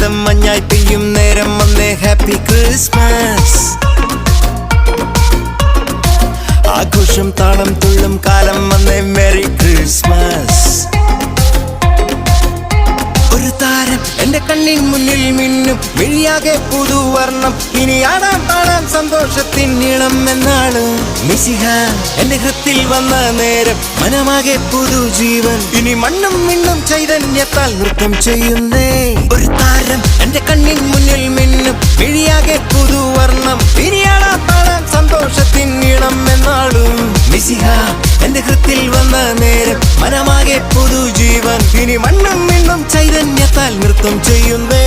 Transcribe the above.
ആനന്ദം മഞ്ഞായി പെയ്യും നേരം വന്നേ ഹാപ്പി ക്രിസ്മസ്. ആഘോഷം താളം തുള്ളും കാലം വന്നേ മെറി ക്രിസ്മസ്. ഒരു താരം എന്റെ കണ്ണിൻ മുന്നിൽ മിന്നും മിഴിയാകെ പുതുവർണ്ണം. ഇനി ആടാം പാടാം സന്തോഷത്തിൻ നീളം എന്നാണ്. മിശിഹ എന്റെ ഹൃത്തിൽ വന്ന നേരം മനമാകെ പുതുജീവൻ. ഇനി മണ്ണും മിണ്ണും ചൈതന്യത്താൽ നൃത്തം ചെയ്യുന്നേ. ഒരു താരം എന്റെ കണ്ണിൻ മുന്നിൽ മിന്നും മിഴിയാകെ പുതുവർണ്ണം. ഇനി ആടാം പാടാം സന്തോഷത്തിൻ നീളം എന്നാളും. മിശിഹ എന്റെ ഹൃത്തിൽ വന്ന നേരം മനമാകെ പുതുജീവൻ. ഇനി മണ്ണും മിണ്ണും ചൈതന്യത്താൽ നൃത്തം ചെയ്യുന്നേ.